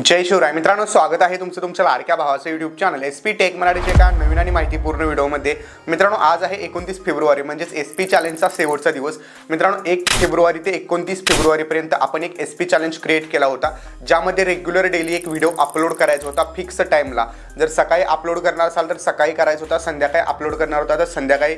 जय शिवराय मित्रांनो, स्वागत आहे तुमचं तुमच्या लाडक्या भावाचं YouTube चॅनल SP टेक मराठीच्या एका नवीन आणि माहितीपूर्ण व्हिडिओमध्ये। मित्रांनो, आज आहे 29 फेब्रुवारी म्हणजेच SP चॅलेंजचा शेवटचा दिवस। मित्रांनो, 1 फेब्रुवारी ते 29 फेब्रुवारी पर्यंत आपण एक SP चॅलेंज क्रिएट केला होता, ज्यामध्ये रेग्युलर डेली एक व्हिडिओ अपलोड करायचा होता फिक्स टाइमला। जर सकाळी अपलोड करणार असाल तर सकाळी करायचा होता, संध्याकाळी अपलोड करणार होता तर संध्याकाळी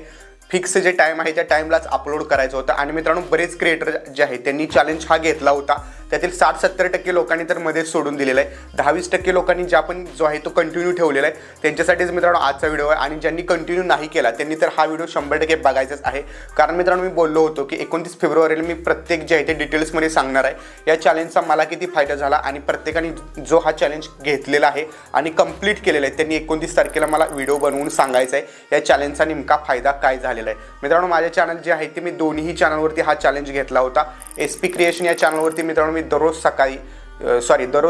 फिक्स जे टाइम आहे त्या टाइमलाच अपलोड करायचं होतं। आणि मित्रांनो, बरेच क्रिएटर जे आहेत त्यांनी चॅलेंज हा घेतला होता, त्यातील 60-70% लोकांनी तर मध्येच सोडून दिलेला आहे। 10-20% लोकांनी जे आपण जो आहे तो कंटिन्यू ठेवलेला आहे, त्यांच्यासाठीच मित्रांनो आजचा व्हिडिओ आहे। आणि ज्यांनी कंटिन्यू नाही केला त्यांनी तर हा व्हिडिओ 100% बघायचाच आहे, कारण मित्रांनो मी बोललो होतो की 29 फेब्रुवारीला मी प्रत्येक जे आहे ते डिटेल्समध्ये सांगणार आहे या चॅलेंजचा मला किती फायदा झाला आणि प्रत्येकाने जो हा चॅलेंज घेतलेला आहे आणि कंप्लीट केलेला आहे त्यांनी 29 तारखेला मला व्हिडिओ बनवून सांगायचा आहे या चॅलेंजचा नेमका फायदा काय झालेला आहे। मित्रांनो, माझे चॅनल जे आहे ते मी दोन्ही चॅनलवरती हा चॅलेंज घेतला होता। SP क्रिएशन या चॅनलवरती मित्रांनो मी दररोज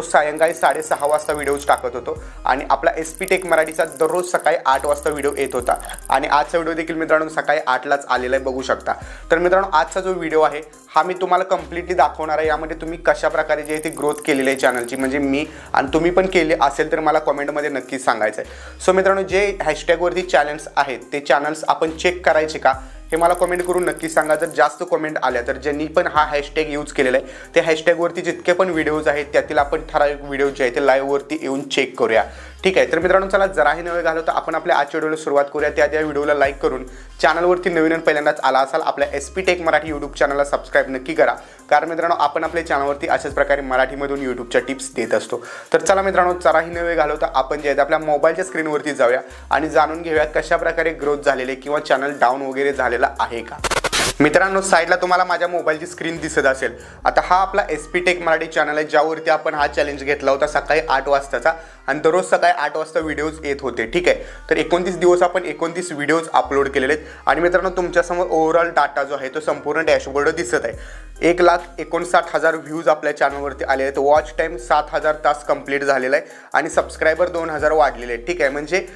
सायंकाळी 6:30 वाजता व्हिडिओज टाकत होतो आणि आपला SP टेक मराठीचा दररोज सकाळी 8 वाजता व्हिडिओ येत होता आणि आजचा व्हिडिओ देखील मित्रांनो सकाळी 8लाच आलेला आहे, बघू शकता। तर मित्रांनो, आजचा जो व्हिडिओ आहे हा मी तुम्हाला कंप्लीटली दाखवणार आहे। यामध्ये तुम्ही कशा प्रकारे जे आहे ते ग्रोथ केलेली आहे चॅनलची, म्हणजे मी आणि तुम्ही पण केले असेल तर मला कमेंटमध्ये नक्कीच सांगायचं आहे। सो मित्रांनो, जे हॅशटॅगवरती चॅनल्स आहेत ते चॅनल्स आपण चेक करायचे का हे मला कमेंट करून नक्की सांगा। जर जास्त कमेंट आल्या तर ज्यांनी पण हा हॅशटॅग यूज केलेला आहे त्या हॅशटॅगवरती जितके पण व्हिडिओज आहेत त्यातील आपण ठराविक व्हिडिओ जे आहे ते लाईव्हवरती येऊन चेक करूया, ठीक आहे। तर मित्रांनो, चला जराही नवे घालवता आपण आपल्या आजच्या व्हिडिओला सुरुवात करूया। त्या व्हिडिओला लाईक करून चॅनलवरती नवीन आणि पहिल्यांदाच आला असाल आपल्या SP टेक मराठी यूट्यूब चॅनलला सबस्क्राईब नक्की करा, कारण मित्रांनो आपण आपल्या चॅनलवरती अशाच प्रकारे मराठीमधून यूट्यूबच्या टिप्स देत असतो। तर चला मित्रांनो, जराही नवे घालवता आपण जे आहे आपल्या मोबाईलच्या स्क्रीनवरती जाऊया आणि जाणून घेऊया कशा प्रकारे ग्रोथ झालेली किंवा चॅनल डाऊन वगैरे झालेला आहे का। मित्रांनो, साईडला तुम्हाला माझ्या मोबाईलची स्क्रीन दिसत असेल। आता हा आपला SP टेक मराठी चॅनल आहे, ज्यावरती आपण हा चॅलेंज घेतला होता सकाळी 8 वाजताचा आणि दररोज सकाळी 8 वाजता व्हिडिओज येत होते, ठीक आहे। तर 29 दिवस आपण 29 व्हिडिओज अपलोड केलेले आहेत आणि मित्रांनो तुमच्यासमोर ओव्हरऑल डाटा जो आहे तो संपूर्ण डॅशबोर्ड दिसत आहे। 1,59,000 व्ह्यूज आपल्या चॅनलवरती आले आहेत, वॉच टाइम 7,000 तास कंप्लीट झालेला आहे आणि सबस्क्रायबर 2,000 वाढलेले आहेत, ठीक आहे। म्हणजे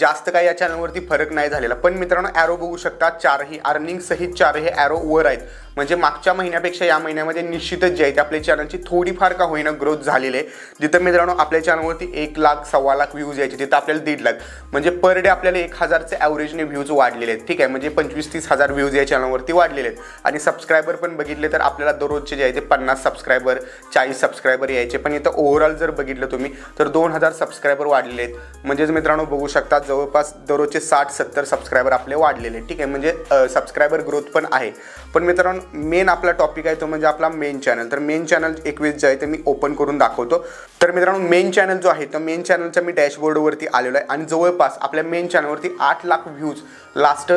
जास्त काही या चॅनलवरती फरक नाही झालेला। पण मित्रांनो, ॲरो बघू शकता, 4ही अर्निंग सहित 4 हे ॲरो वर आहेत, म्हणजे मागच्या महिन्यापेक्षा या महिन्यामध्ये निश्चितच जे आहे ते आपल्या चॅनलची थोडीफार का होईना ग्रोथ झालेली आहे। जिथं मित्रांनो आपल्या चॅनलवरती 1 लाख, 1.25 लाख व्ह्यूज यायचे तिथं आपल्याला 1.5 लाख, म्हणजे पर डे आपल्याला 1,000चे ॲव्हरेजने व्ह्यूज वाढलेले आहेत, ठीक आहे। म्हणजे 25-30 हजार व्ह्यूज या चॅनलवरती वाढलेले आहेत आणि सबस्क्रायबर पण बघितले तर आपल्याला दररोजचे जे आहे ते 50 सबस्क्रायबर, 40 सबस्क्रायबर यायचे, पण इथं ओव्हरऑल जर बघितलं तुम्ही तर 2,000 सबस्क्रायबर वाढलेले आहेत। म्हणजेच मित्रांनो बघू शकता जवळपास दररोजचे 60-70 सबस्क्रायबर आपले वाढलेले आहेत, ठीक आहे। म्हणजे सबस्क्रायबर ग्रोथ पण आहे। पण मित्रांनो, मेन आपला टॉपिक आहे तो म्हणजे आपला मेन चॅनल। तर मेन चॅनल 21 जे आहे ते मी ओपन करून दाखवतो। तर मित्रांनो, मेन चॅनल जो आहे तर मेन चॅनलच्या मी डॅशबोर्डवरती आलेलो आहे आणि जवळपास आपल्या मेन चॅनलवरती 8 लाख व्ह्यूज लास्ट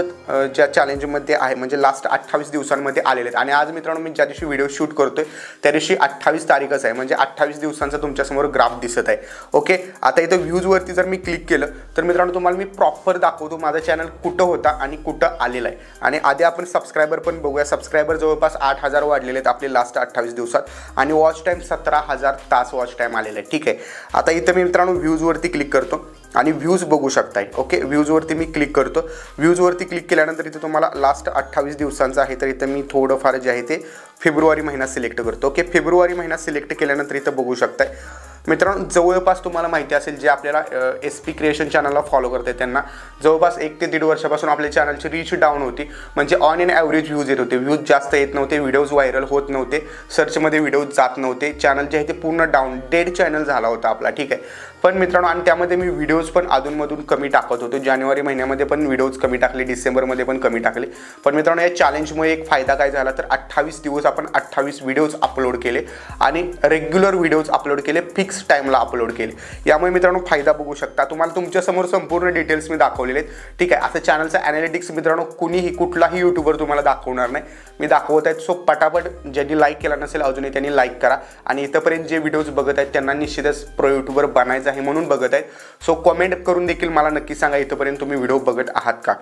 ज्या चॅलेंजमध्ये आहे, म्हणजे लास्ट 28 दिवसांमध्ये आलेले आहेत। आणि आज मित्रांनो मी ज्या दिवशी व्हिडिओ शूट करतोय त्या दिवशी 28 तारीखच आहे, म्हणजे 28 दिवसांचा तुमच्यासमोर ग्राफ दिसत आहे, ओके। आता इथं व्ह्यूजवरती जर मी क्लिक केलं तर मित्रांनो तुम्हाला मी प्रॉपर दाखवतो माझा चॅनल कुठं होता आणि कुठं आलेला आहे। आणि आधी आपण सबस्क्रायबर पण बघूया। सबस्क्रायबर जवळपास 8,000 वाढलेले आहेत आपले लास्ट 28 दिवसात आणि वॉच टाइम 17,000 तास वॉच टाइम आलेला आहे, ठीक आहे। आता इथं मी मित्रांनो व्ह्यूजवरती क्लिक करतो आणि व्ह्यूज बघू शकताय, ओके। व्ह्यूजवरती मी क्लिक करतो। व्ह्यूजवरती क्लिक केल्यानंतर इथे तुम्हाला लास्ट 28 दिवसांचा आहे, तर इथं मी थोडंफार जे आहे ते फेब्रुवारी महिना सिलेक्ट करतो, ओके। फेब्रुवारी महिना सिलेक्ट केल्यानंतर इथं बघू शकताय मित्रांनो जवळपास तुम्हाला माहिती असेल जे आपल्याला SP क्रिएशन चॅनलला फॉलो करते त्यांना जवळपास 1 ते 1.5 वर्षापासून आपल्या चॅनलची रीच डाऊन होती, म्हणजे ऑन एन ॲव्हरेज व्ह्यूज येत होते, व्ह्यूज जास्त येत नव्हते, व्हिडिओज व्हायरल होत नव्हते, सर्चमध्ये व्हिडिओज जात नव्हते, चॅनल जे आहे ते पूर्ण डाऊन डेड चॅनल झाला होता आपला, ठीक आहे। पण मित्रांनो, आणि त्यामध्ये मी व्हिडिओज पण अधूनमधून कमी टाकत होतो। जानेवारी महिन्यामध्ये पण व्हिडिओज कमी टाकले, डिसेंबरमध्ये पण कमी टाकले। पण मित्रांनो, या चॅलेंजमुळे एक फायदा काय झाला तर 28 दिवस आपण 28 व्हिडिओज अपलोड केले आणि रेग्युलर व्हिडिओज अपलोड केले, फिक्स टाइमला अपलोड केले। यामुळे मित्रांनो फायदा बघू शकता, तुम्हाला तुमच्यासमोर संपूर्ण डिटेल्स मी दाखवलेले आहेत, ठीक आहे। असं चॅनलचं ॲनालिटिक्स मित्रांनो कुठलाही यूट्यूबर तुम्हाला दाखवणार नाही, मी दाखवत आहेत। सो पटापट ज्यांनी लाईक केला नसेल अजूनही त्यांनी लाईक करा आणि इथंपर्यंत जे व्हिडिओज बघत आहेत त्यांना निश्चितच प्रो यूट्यूबर बनायचं आहे म्हणून बघत आहेत। सो कमेंट करून देखील मला नक्की सांगा इथंपर्यंत तुम्ही व्हिडिओ बघत आहात का,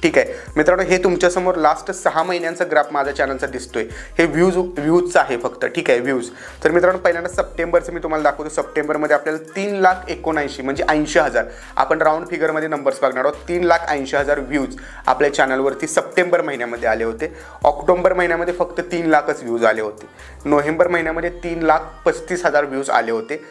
ठीक आहे। मित्रांनो, हे तुमच्यासमोर लास्ट 6 महिन्यांचा ग्राफ माझ्या चॅनलचा दिसतोय, हे व्ह्यूजचं आहे फक्त, ठीक आहे, व्ह्यूज। तर मित्रांनो पहिल्यांदा सप्टेंबरचं मी तुम्हाला दाखवतो। सप्टेंबरमध्ये आपल्याला 3,79,000 म्हणजे 80,000 आपण राऊंड फिगरमध्ये नंबर्स बघणार आहोत। 3,80,000 व्ह्यूज आपल्या चॅनलवरती सप्टेंबर महिन्यामध्ये आले होते। ऑक्टोबर महिन्यामध्ये फक्त 3 लाखच व्ह्यूज आले होते। नोव्हेंबर महिन्यामध्ये 3,35,000 व्ह्यूज आले होते।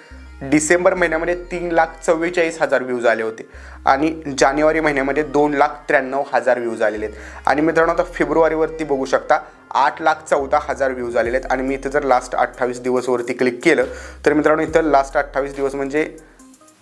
डिसेंबर महिन्यामध्ये 3,44,000 व्ह्यूज आले होते आणि जानेवारी महिन्यामध्ये 2,93,000 व्ह्यूज आलेले आहेत। आणि मित्रांनो आता फेब्रुवारीवरती बघू शकता 8,14,000 व्ह्यूज आलेले आहेत। आणि मी इथं जर लास्ट 28 दिवसवरती क्लिक केलं तर मित्रांनो इथं लास्ट 28 दिवस म्हणजे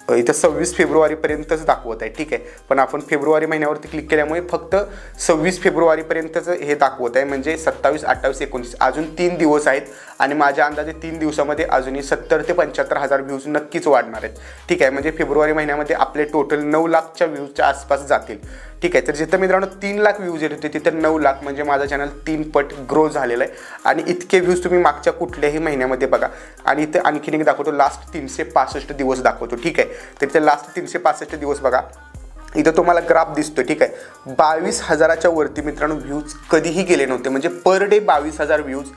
इथं 26 फेब्रुवारीपर्यंतच दाखवत आहे, ठीक आहे। पण आपण फेब्रुवारी महिन्यावरती क्लिक केल्यामुळे फक्त 26 फेब्रुवारीपर्यंतच हे दाखवत आहे, म्हणजे 27, 28, 29 अजून 3 दिवस आहेत। आणि माझ्या अंदाजे 3 दिवसामध्ये अजूनही 70 ते 75,000 व्ह्यूज नक्कीच वाढणार आहेत, ठीक आहे। म्हणजे फेब्रुवारी महिन्यामध्ये आपले टोटल 9 लाखच्या व्ह्यूजच्या आसपास जातील, ठीक आहे। तर जिथं मित्रांनो 3 लाख व्ह्यूज येत होते तिथं 9 लाख म्हणजे माझं चॅनल 3 पट ग्रो झालेलं आहे। आणि इतके व्ह्यूज तुम्ही मागच्या कुठल्याही महिन्यामध्ये बघा। आणि इथं आणखीन एक दाखवतो, लास्ट 365 दिवस दाखवतो, ठीक आहे। तर इथे लास्ट 365 दिवस बघा, इथं तुम्हाला ग्राफ दिसतो, ठीक आहे। 22,000च्या वरती मित्रांनो व्ह्यूज कधीही गेले नव्हते, म्हणजे पर डे 22,000 व्ह्यूज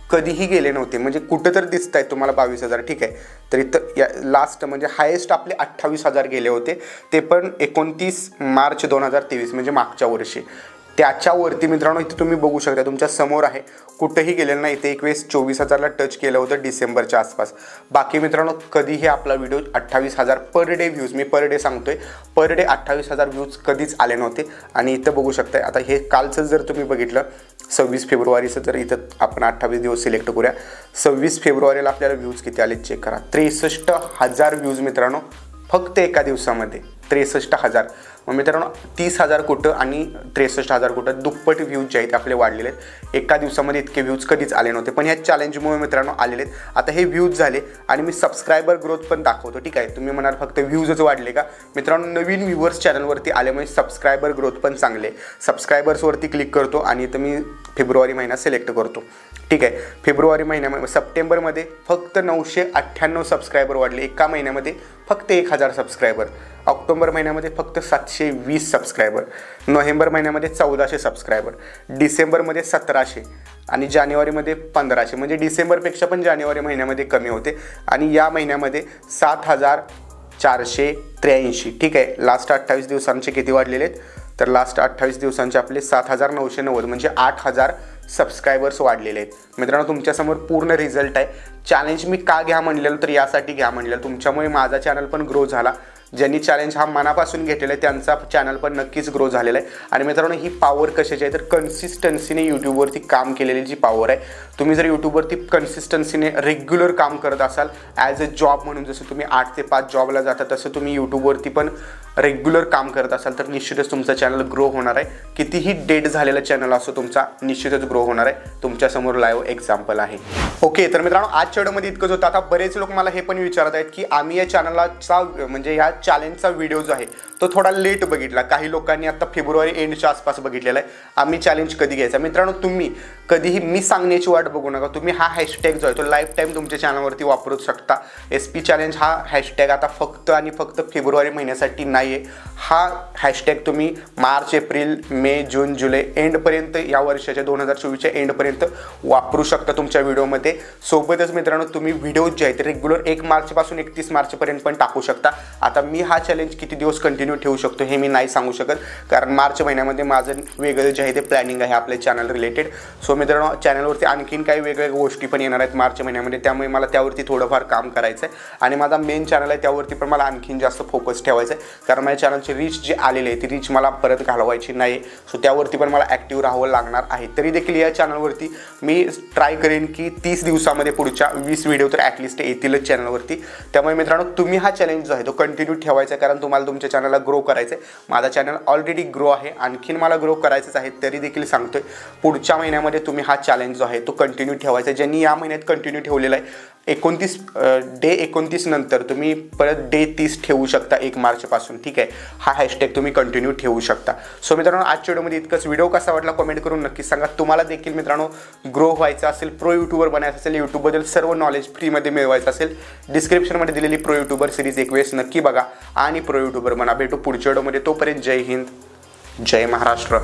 कधीही गेले नव्हते, म्हणजे कुठं तर दिसत आहे तुम्हाला 22,000, ठीक आहे। तर इथं या लास्ट म्हणजे हायेस्ट आपले 28,000 गेले होते, ते पण 29 मार्च 2023 म्हणजे मागच्या वर्षी। त्याच्यावरती मित्रांनो इथे तुम्ही बघू शकता, तुमच्या समोर आहे, कुठेही गेलेलं नाही। इथे एक वेळेस 24,000ला टच केलं होतं डिसेंबरच्या आसपास। बाकी मित्रांनो कधीही आपला व्हिडिओ 28,000 पर डे व्ह्यूज, मी पर डे सांगतोय, पर डे 28,000 व्ह्यूज कधीच आले नव्हते। आणि इथं बघू शकता, आता हे कालचं जर तुम्ही बघितलं 26 फेब्रुवारीचं, तर इथं आपण 28 दिवस सिलेक्ट करूया। 26 फेब्रुवारीला आपल्याला व्ह्यूज किती आले चेक करा, 63,000 व्ह्यूज मित्रांनो फक्त एका दिवसामध्ये, 63,000। मग मित्रांनो 30,000 कुठं आणि 63,000 कुठं, दुप्पट व्ह्यूज जे आहेत आपले वाढलेले आहेत। एका दिवसामध्ये इतके व्ह्यूज कधीच आले नव्हते, पण ह्या चॅलेंजमुळे मित्रांनो आलेले आहेत। आता हे व्ह्यूज झाले आणि मी सबस्क्रायबर ग्रोथ पण दाखवतो, ठीक आहे। तुम्ही म्हणाल फक्त व्ह्यूजच वाढले का? मित्रांनो नवीन व्ह्यूवर्स चॅनलवरती आल्यामुळे सबस्क्रायबर ग्रोथ पण चांगले। सबस्क्रायबर्सवरती क्लिक करतो आणि इथं मी फेब्रुवारी महिना सिलेक्ट करतो, ठीक आहे। फेब्रुवारी महिन्यामध्ये सप्टेंबरमध्ये फक्त 998 सबस्क्रायबर वाढले एका महिन्यामध्ये, फक्त 1,000 सबस्क्रायबर। ऑक्टोबर महिन्यामध्ये फक्त 720 सबस्क्रायबर, नोव्हेंबर महिन्यामध्ये 1400 सबस्क्रायबर, डिसेंबरमध्ये 1700 आणि जानेवारीमध्ये 1500, म्हणजे डिसेंबरपेक्षा पण जानेवारी महिन्यामध्ये कमी होते। आणि या महिन्यामध्ये 7,483, ठीक आहे। लास्ट 28 दिवसांचे किती वाढलेले आहेत? तर लास्ट 28 दिवसांचे आपले 7,990 म्हणजे 8,000 सबस्क्रायबर्स वाढलेले आहेत। मित्रांनो तुमच्यासमोर पूर्ण रिझल्ट आहे। चॅलेंज मी का घ्या म्हणलेलं, तर यासाठी घ्या म्हणलेलं, तुमच्यामुळे माझा चॅनल पण ग्रो झाला। ज्यांनी चॅलेंज हा मनापासून घेतलेला आहे त्यांचा चॅनल पण नक्कीच ग्रो झालेला आहे। आणि मित्रांनो ही पॉवर कशाची आहे, तर कन्सिस्टन्सीने यूट्यूबवरती काम केलेली जी पॉवर आहे। तुम्ही जर यूट्यूबवरती कन्सिस्टन्सीने रेग्युलर काम करत असाल, ॲज अ जॉब म्हणून, जसं तुम्ही 8 ते 5 जॉबला जाता तसं तुम्ही यूट्यूबवरती पण रेग्युलर काम करत असाल, तर निश्चितच तुमचा चॅनल ग्रो होणार आहे। कितीही डेट झालेला चॅनल असो तुमचा, निश्चितच ग्रो होणार आहे। तुमच्यासमोर लाईव्ह एक्झाम्पल आहे। ओके, तर मित्रांनो आजच्या व्हिडिओमध्ये इतकंच होतं। आता बरेच लोक मला हे पण विचारत आहेत की आम्ही या चॅनलचा म्हणजे या चॅलेंजचा व्हिडिओ जो आहे तो थोडा लेट बघितला, काही लोकांनी आता फेब्रुवारी एंडच्या आसपास बघितलेला आहे। आम्ही चॅलेंज कधी घ्यायचा? मित्रांनो तुम्ही कधीही मी सांगण्याची वाट बघू नका, तुम्ही हा हॅशटॅग जो आहे तो लाईफ टाईम तुमच्या चॅनलवरती वापरू शकता। SP चॅलेंज हा हॅशटॅग आता फक्त आणि फक्त फेब्रुवारी महिन्यासाठी नाही आहे, हा हॅशटॅग तुम्ही मार्च, एप्रिल, मे, जून, जुलै एंडपर्यंत, या वर्षाच्या 2024च्या एंडपर्यंत वापरू शकता तुमच्या व्हिडिओमध्ये। सोबतच मित्रांनो तुम्ही व्हिडिओ जे आहेत रेग्युलर 1 मार्चपासून 31 मार्चपर्यंत पण टाकू शकता। आता मी हा चॅलेंज किती दिवस कंटिन्यू ठेवू शकतो हे मी नाही सांगू शकत, कारण मार्च महिन्यामध्ये माझं वेगळं जे आहे ते प्लॅनिंग आहे आपल्या चॅनल रिलेटेड। सो मित्रांनो चॅनलवरती आणखीन काही वेगवेगळ्या गोष्टी पण येणार आहेत मार्च महिन्यामध्ये, त्यामुळे मला त्यावरती थोडंफार काम करायचं आहे। आणि माझा मेन चॅनल आहे त्यावरती पण मला आणखीन जास्त फोकस ठेवायचं आहे, कारण माझ्या चॅनलची रीच जी आलेली आहे ती रीच मला परत घालवायची नाही। सो त्यावरती पण मला ॲक्टिव्ह राहावं लागणार आहे। तरी देखील या चॅनलवरती मी ट्राय करेन की 30 दिवसामध्ये पुढच्या 20 व्हिडिओ तर ॲटलिस्ट येतीलच चॅनलवरती। त्यामुळे मित्रांनो तुम्ही हा चॅलेंज जो आहे तो कंटिन्यू ठेवायचा आहे, कारण तुम्हाला तुमच्या चॅनलला ग्रो करायचं आहे। माझा चॅनल ऑलरेडी ग्रो आहे, आणखीन मला ग्रो करायचंच आहे, तरी देखील सांगतोय पुढच्या महिन्यामध्ये तुम्ही हा चॅलेंज जो आहे तो कंटिन्यू ठेवायचा आहे। ज्यांनी या महिन्यात कंटिन्यू ठेवलेला आहे, 29 नंतर तुम्ही परत डे 30 ठेवू शकता 1 मार्चपासून, ठीक आहे। हा हॅशटॅग तुम्ही कंटिन्यू ठेवू शकता। सो मित्रांनो आजच्या व्हिडिओमध्ये इतकंच। व्हिडिओ कसा वाटला कमेंट करून नक्की सांगा। तुम्हाला देखील मित्रांनो ग्रो व्हायचं असेल, प्रो यूट्यूबर बनायचं असेल, यूट्यूबबद्दल सर्व नॉलेज फ्रीमध्ये मिळवायचं असेल, डिस्क्रिप्शनमध्ये दिलेली प्रो यूट्यूबर सिरीज एक वेळेस नक्की बघा आणि प्रो यूट्यूबर बना। भेटू पुढच्या व्हिडिओमध्ये, तोपर्यंत जय हिंद, जय महाराष्ट्र।